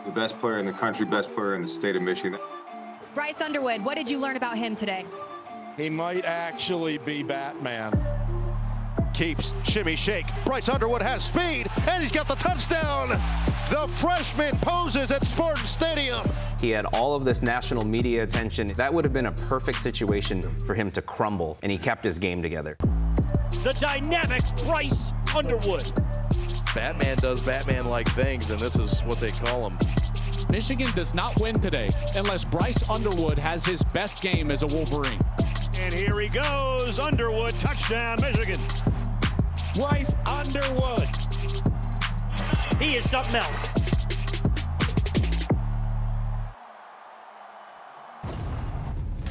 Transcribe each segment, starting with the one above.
The best player in the country, best player in the state of Michigan. Bryce Underwood, what did you learn about him today? He might actually be Batman. Keeps, shimmy, shake. Bryce Underwood has speed, and he's got the touchdown. The freshman poses at Spartan Stadium. He had all of this national media attention. That would have been a perfect situation for him to crumble, and he kept his game together. The dynamic Bryce Underwood. Batman does Batman-like things, and this is what they call him. Michigan does not win today unless Bryce Underwood has his best game as a Wolverine. And here he goes, Underwood, touchdown, Michigan. Bryce Underwood. He is something else.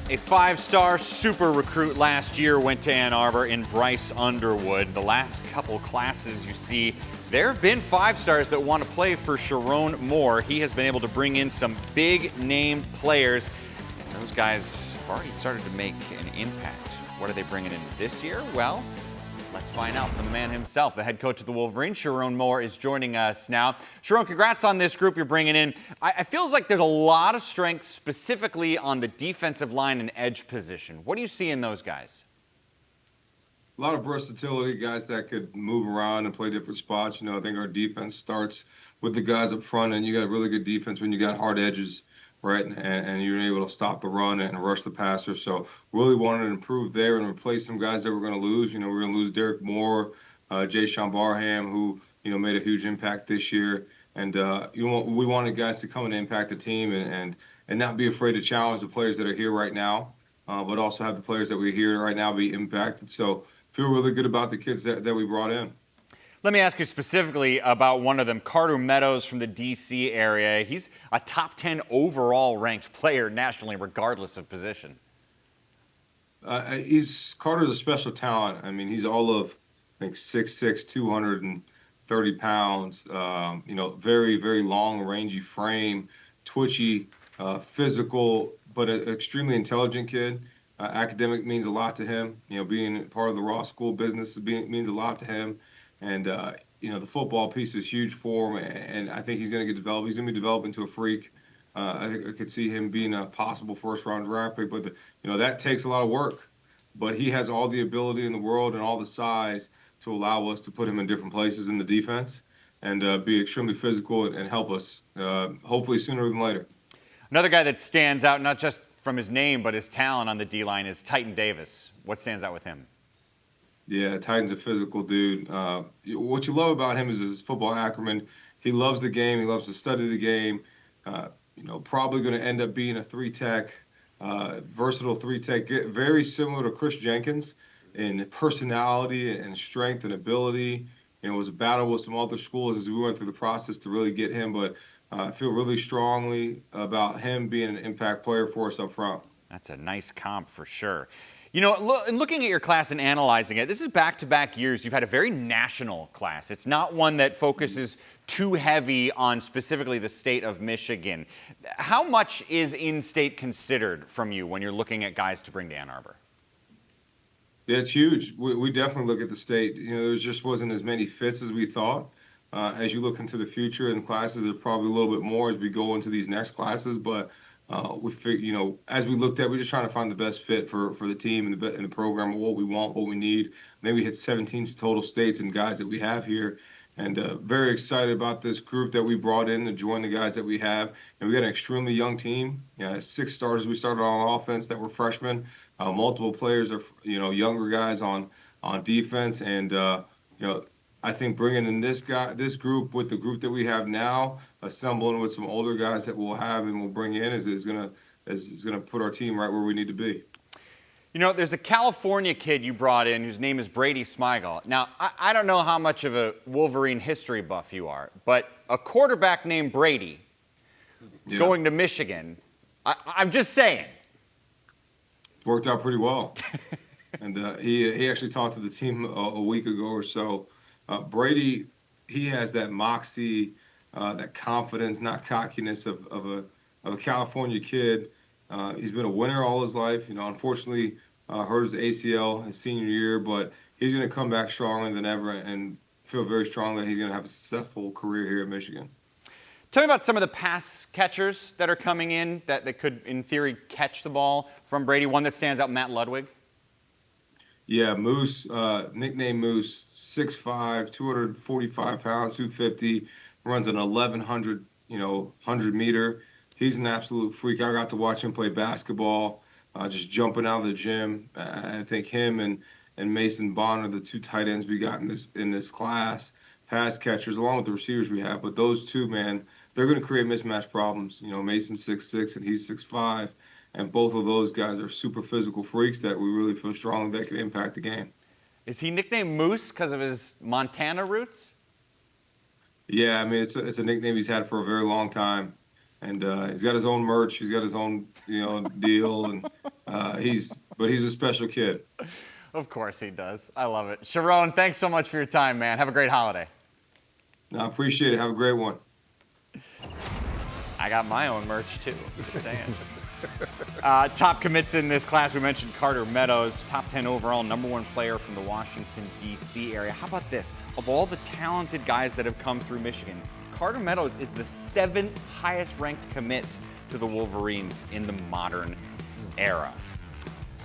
A five-star super recruit last year went to Ann Arbor in Bryce Underwood. The last couple classes you see, there have been five-stars that want to play for Sharon Moore. He has been able to bring in some big-name players. And those guys have already started to make an impact. What are they bringing in this year? Well, let's find out from the man himself. The head coach of the Wolverines, Sharon Moore, is joining us now. Sharon, congrats on this group you're bringing in. It feels like there's a lot of strength specifically on the defensive line and edge position. What do you see in those guys? A lot of versatility, guys that could move around and play different spots. I think our defense starts with the guys up front, and you got really good defense when you got hard edges, right? And you're able to stop the run and rush the passer. So really wanted to improve there and replace some guys that we're going to lose. We're going to lose Derek Moore, Jay Sean Barham, who made a huge impact this year. And we wanted guys to come and impact the team and not be afraid to challenge the players that are here right now, but also have the players that we're here right now be impacted. So feel really good about the kids that we brought in. Let me ask you specifically about one of them, Carter Meadows from the D.C. area. He's a top 10 overall ranked player nationally, regardless of position. Carter's a special talent. He's all of, I think, 6'6", 230 pounds. Very, very long, rangy frame, twitchy, physical, but an extremely intelligent kid. Academic means a lot to him. Being part of the Ross School business means a lot to him. And, the football piece is huge for him, and I think he's going to get developed. He's going to be developed into a freak. I think I could see him being a possible first-round draft pick, but, that takes a lot of work. But he has all the ability in the world and all the size to allow us to put him in different places in the defense and be extremely physical and help us, hopefully sooner than later. Another guy that stands out, not just from his name, but his talent on the D-line is Titan Davis. What stands out with him? Yeah, Titan's a physical dude. What you love about him is his football acumen. He loves the game. He loves to study the game. Probably going to end up being a three-tech, versatile three-tech, very similar to Chris Jenkins in personality and strength and ability. It was a battle with some other schools as we went through the process to really get him, but I feel really strongly about him being an impact player for us up front. That's a nice comp for sure. Looking at your class and analyzing it, this is back-to-back years. You've had a very national class. It's not one that focuses too heavy on specifically the state of Michigan. How much is in-state considered from you when you're looking at guys to bring to Ann Arbor? Yeah, it's huge. We definitely look at the state. There just wasn't as many fits as we thought. As you look into the future in classes, there's probably a little bit more as we go into these next classes, but we figure, as we looked at, we're just trying to find the best fit for the team and the program, what we want, what we need. Then we hit 17 total states and guys that we have here, and very excited about this group that we brought in to join the guys that we have. And we got an extremely young team. 6 starters we started on offense that were freshmen. Multiple players are younger guys on defense, and I think bringing in this group with the group that we have now, assembling with some older guys that we'll have and we'll bring in is gonna put our team right where we need to be. There's a California kid you brought in whose name is Brady Smigel. Now, I don't know how much of a Wolverine history buff you are, but a quarterback named Brady going to Michigan, I'm just saying. Worked out pretty well. And he actually talked to the team a week ago or so. Brady, he has that moxie, that confidence, not cockiness of a California kid. He's been a winner all his life. Unfortunately, hurt his ACL his senior year, but he's going to come back stronger than ever and feel very strongly that he's going to have a successful career here at Michigan. Tell me about some of the pass catchers that are coming in that could, in theory, catch the ball from Brady. One that stands out, Matt Ludwig. Yeah, Moose, nickname Moose, 6'5", 245 pounds, 250, runs an 1100, 100-meter. He's an absolute freak. I got to watch him play basketball, just jumping out of the gym. I think him and Mason Bond are the two tight ends we got in this class, pass catchers, along with the receivers we have. But those two, man, they're going to create mismatch problems. Mason's 6'6" and he's 6'5". And both of those guys are super physical freaks that we really feel strongly that can impact the game. Is he nicknamed Moose because of his Montana roots? Yeah, I mean, it's a nickname he's had for a very long time. And he's got his own merch. He's got his own, deal. And he's a special kid. Of course he does. I love it. Sharon, thanks so much for your time, man. Have a great holiday. No, I appreciate it. Have a great one. I got my own merch, too. Just saying. Top commits in this class, we mentioned Carter Meadows, top 10 overall, #1 player from the Washington, D.C. area. How about this? Of all the talented guys that have come through Michigan, Carter Meadows is the 7th highest ranked commit to the Wolverines in the modern era.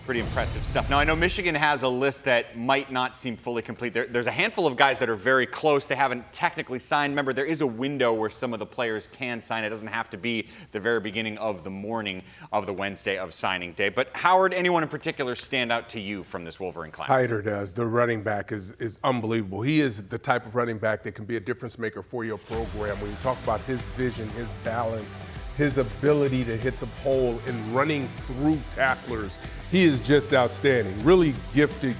Pretty impressive stuff. Now, I know Michigan has a list that might not seem fully complete. There's a handful of guys that are very close. They haven't technically signed. Remember, there is a window where some of the players can sign. It doesn't have to be the very beginning of the morning of the Wednesday of signing day. But Howard, anyone in particular stand out to you from this Wolverine class? Hyder does. The running back is unbelievable. He is the type of running back that can be a difference maker for your program. When you talk about his vision, his balance, his ability to hit the hole and running through tacklers, he is just outstanding. Really gifted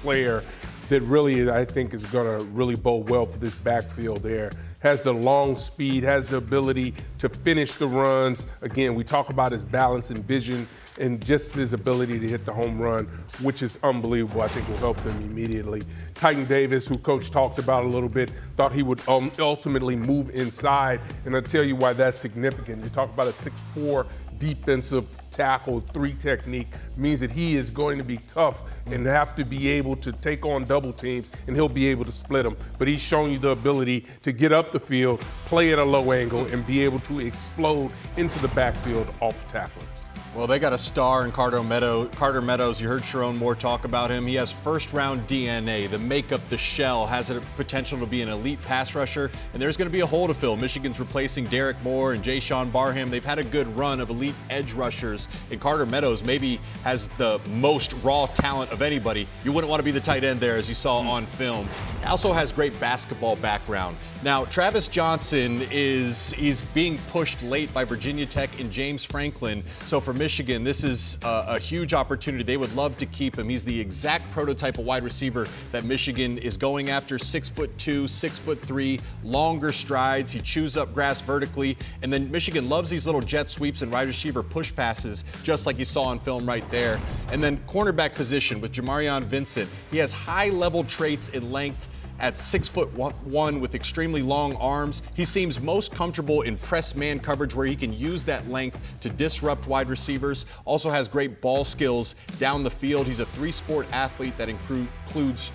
player that really, I think, is going to really bode well for this backfield there. Has the long speed, has the ability to finish the runs. Again, we talk about his balance and vision and just his ability to hit the home run, which is unbelievable. I think will help them immediately. Titan Davis, who Coach talked about a little bit, thought he would ultimately move inside, and I'll tell you why that's significant. You talk about a 6'4" defensive tackle, 3 technique, means that he is going to be tough and have to be able to take on double teams, and he'll be able to split them. But he's showing you the ability to get up the field, play at a low angle, and be able to explode into the backfield off tackling. Well, they got a star in Carter Meadows. You heard Sharon Moore talk about him. He has first-round DNA, the makeup, the shell, has a potential to be an elite pass rusher, and there's going to be a hole to fill. Michigan's replacing Derek Moore and Jay Sean Barham. They've had a good run of elite edge rushers, and Carter Meadows maybe has the most raw talent of anybody. You wouldn't want to be the tight end there, as you saw on film. He also has great basketball background. Now, Travis Johnson he's being pushed late by Virginia Tech and James Franklin. So for Michigan, this is a huge opportunity. They would love to keep him. He's the exact prototype of wide receiver that Michigan is going after. 6'2", 6'3", longer strides. He chews up grass vertically. And then Michigan loves these little jet sweeps and wide receiver push passes, just like you saw on film right there. And then cornerback position with Jamarion Vincent. He has high-level traits in length. At 6'1" with extremely long arms, he seems most comfortable in press man coverage where he can use that length to disrupt wide receivers. Also has great ball skills down the field. He's a 3-sport athlete that includes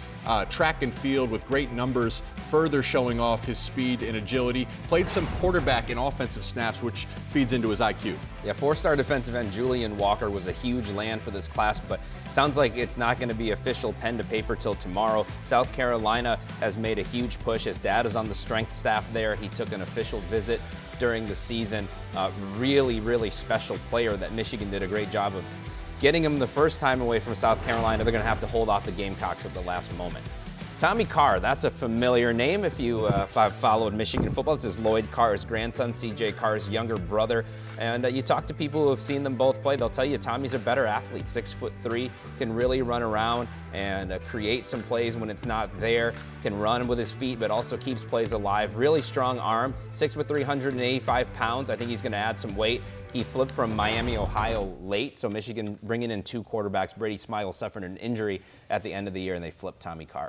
track and field with great numbers, further showing off his speed and agility. Played some quarterback in offensive snaps, which feeds into his IQ. Yeah, 4-star defensive end Julian Walker was a huge land for this class, but sounds like it's not going to be official pen to paper till tomorrow. South Carolina has made a huge push. His dad is on the strength staff there. He took an official visit during the season. Really, really special player that Michigan did a great job of getting him the first time away from South Carolina. They're going to have to hold off the Gamecocks at the last moment. Tommy Carr, that's a familiar name if you followed Michigan football. This is Lloyd Carr's grandson, C.J. Carr's younger brother. And you talk to people who have seen them both play, they'll tell you Tommy's a better athlete. 6'3", can really run around and create some plays when it's not there. Can run with his feet, but also keeps plays alive. Really strong arm, 6'3", 185 pounds. I think he's going to add some weight. He flipped from Miami, Ohio late, so Michigan bringing in 2 quarterbacks. Brady Smile suffered an injury at the end of the year, and they flipped Tommy Carr.